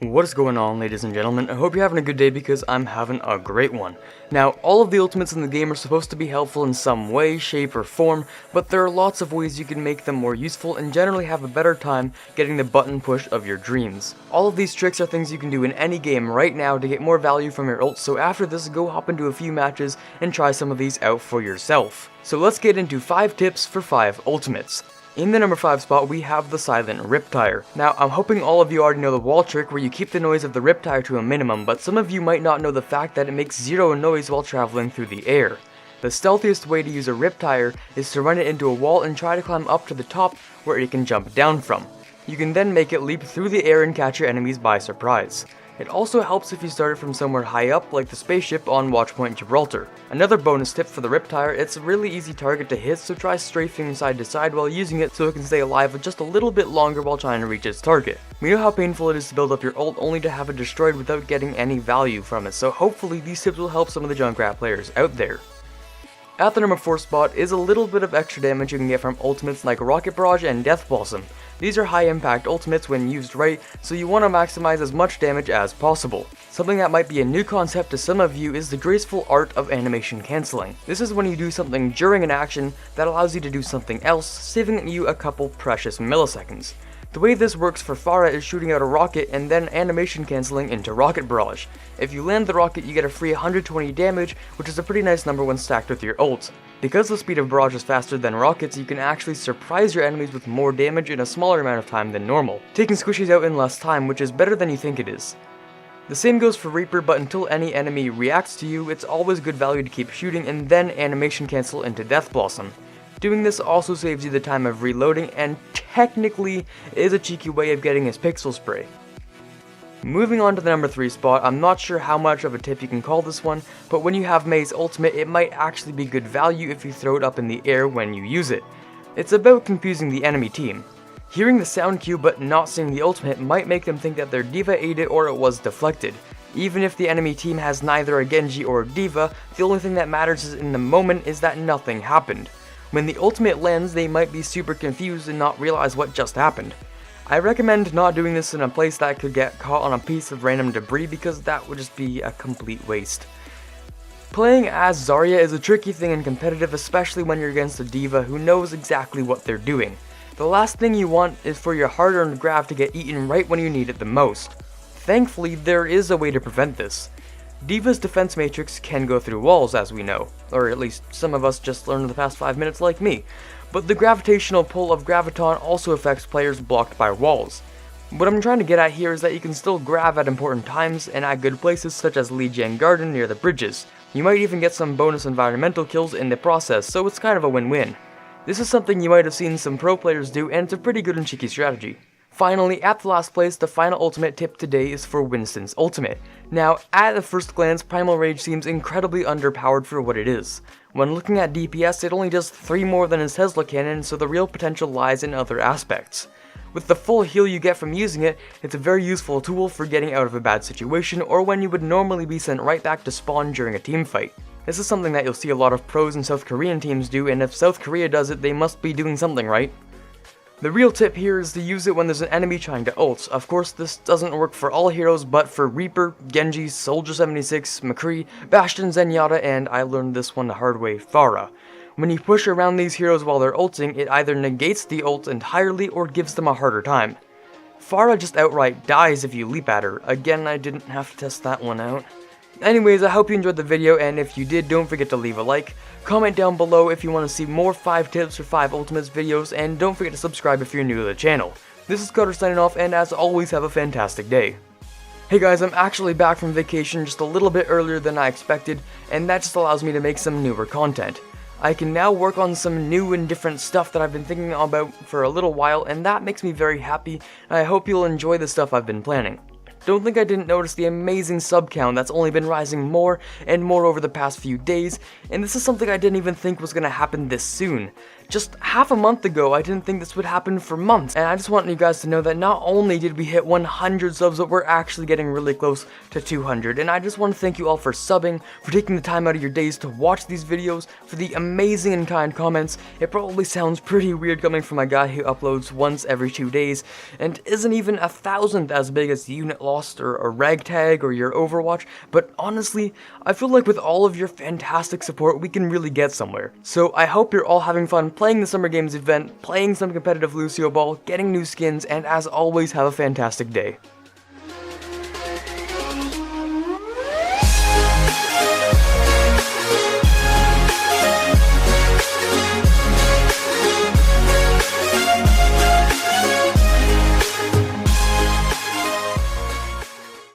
What is going on, ladies and gentlemen? I hope you're having a good day because I'm having a great one. Now, all of the ultimates in the game are supposed to be helpful in some way, shape, or form, but there are lots of ways you can make them more useful and generally have a better time getting the button push of your dreams. All of these tricks are things you can do in any game right now to get more value from your ult, so after this, go hop into a few matches and try some of these out for yourself. So let's get into 5 tips for 5 ultimates. In the number 5 spot, we have the Silent Riptire. Now, I'm hoping all of you already know the wall trick where you keep the noise of the Riptire to a minimum, but some of you might not know the fact that it makes zero noise while traveling through the air. The stealthiest way to use a Riptire is to run it into a wall and try to climb up to the top where it can jump down from. You can then make it leap through the air and catch your enemies by surprise. It also helps if you start it from somewhere high up, like the spaceship on Watchpoint Gibraltar. Another bonus tip for the Riptire, it's a really easy target to hit, so try strafing side to side while using it so it can stay alive just a little bit longer while trying to reach its target. We know how painful it is to build up your ult only to have it destroyed without getting any value from it, so hopefully these tips will help some of the Junkrat players out there. At the number 4 spot is a little bit of extra damage you can get from ultimates like Rocket Barrage and Death Blossom. These are high impact ultimates when used right, so you want to maximize as much damage as possible. Something that might be a new concept to some of you is the graceful art of animation cancelling. This is when you do something during an action that allows you to do something else, saving you a couple precious milliseconds. The way this works for TheFatRat is shooting out a rocket and then animation cancelling into Rocket Barrage. If you land the rocket, you get a free 120 damage, which is a pretty nice number when stacked with your ult. Because the speed of barrage is faster than rockets, you can actually surprise your enemies with more damage in a smaller amount of time than normal, taking squishies out in less time, which is better than you think it is. The same goes for Reaper, but until any enemy reacts to you, it's always good value to keep shooting and then animation cancel into Death Blossom. Doing this also saves you the time of reloading and technically is a cheeky way of getting his pixel spray. Moving on to the number 3 spot, I'm not sure how much of a tip you can call this one, but when you have Mei's ultimate, it might actually be good value if you throw it up in the air when you use it. It's about confusing the enemy team. Hearing the sound cue but not seeing the ultimate might make them think that their D.Va ate it or it was deflected. Even if the enemy team has neither a Genji or a D.Va, the only thing that matters in the moment is that nothing happened. When the ultimate lands, they might be super confused and not realize what just happened. I recommend not doing this in a place that could get caught on a piece of random debris because that would just be a complete waste. Playing as Zarya is a tricky thing in competitive, especially when you're against a D.Va who knows exactly what they're doing. The last thing you want is for your hard-earned grav to get eaten right when you need it the most. Thankfully, there is a way to prevent this. D.Va's defense matrix can go through walls, as we know, or at least some of us just learned in the past 5 minutes like me, but the gravitational pull of Graviton also affects players blocked by walls. What I'm trying to get at here is that you can still grav at important times and at good places such as Lijiang Garden near the bridges. You might even get some bonus environmental kills in the process, so it's kind of a win-win. This is something you might have seen some pro players do, and it's a pretty good and cheeky strategy. Finally, at the last place, the final ultimate tip today is for Winston's ultimate. Now, at the first glance, Primal Rage seems incredibly underpowered for what it is. When looking at DPS, it only does 3 more than his Tesla cannon, so the real potential lies in other aspects. With the full heal you get from using it, it's a very useful tool for getting out of a bad situation or when you would normally be sent right back to spawn during a team fight. This is something that you'll see a lot of pros and South Korean teams do, and if South Korea does it, they must be doing something right. The real tip here is to use it when there's an enemy trying to ult. Of course, this doesn't work for all heroes, but for Reaper, Genji, Soldier 76, McCree, Bastion, Zenyatta, and I learned this one the hard way, Pharah. When you push around these heroes while they're ulting, it either negates the ult entirely or gives them a harder time. Pharah just outright dies if you leap at her. Again, I didn't have to test that one out. Anyways, I hope you enjoyed the video, and if you did, don't forget to leave a like. Comment down below if you want to see more 5 tips for 5 ultimates videos, and don't forget to subscribe if you're new to the channel. This is Carter signing off, and as always, have a fantastic day. Hey guys, I'm actually back from vacation just a little bit earlier than I expected, and that just allows me to make some newer content. I can now work on some new and different stuff that I've been thinking about for a little while, and that makes me very happy, and I hope you'll enjoy the stuff I've been planning. Don't think I didn't notice the amazing sub count that's only been rising more and more over the past few days, and this is something I didn't even think was going to happen this soon. just half a month ago, I didn't think this would happen for months, and I just want you guys to know that not only did we hit 100 subs, but we're actually getting really close to 200, and I just want to thank you all for subbing, for taking the time out of your days to watch these videos, for the amazing and kind comments. It probably sounds pretty weird coming from a guy who uploads once every 2 days, and isn't even 1,000th as big as Unit Lost or a Ragtag or your Overwatch, but honestly, I feel like with all of your fantastic support, we can really get somewhere. So I hope you're all having fun playing the Summer Games event, playing some competitive Lucio Ball, getting new skins, and as always, have a fantastic day.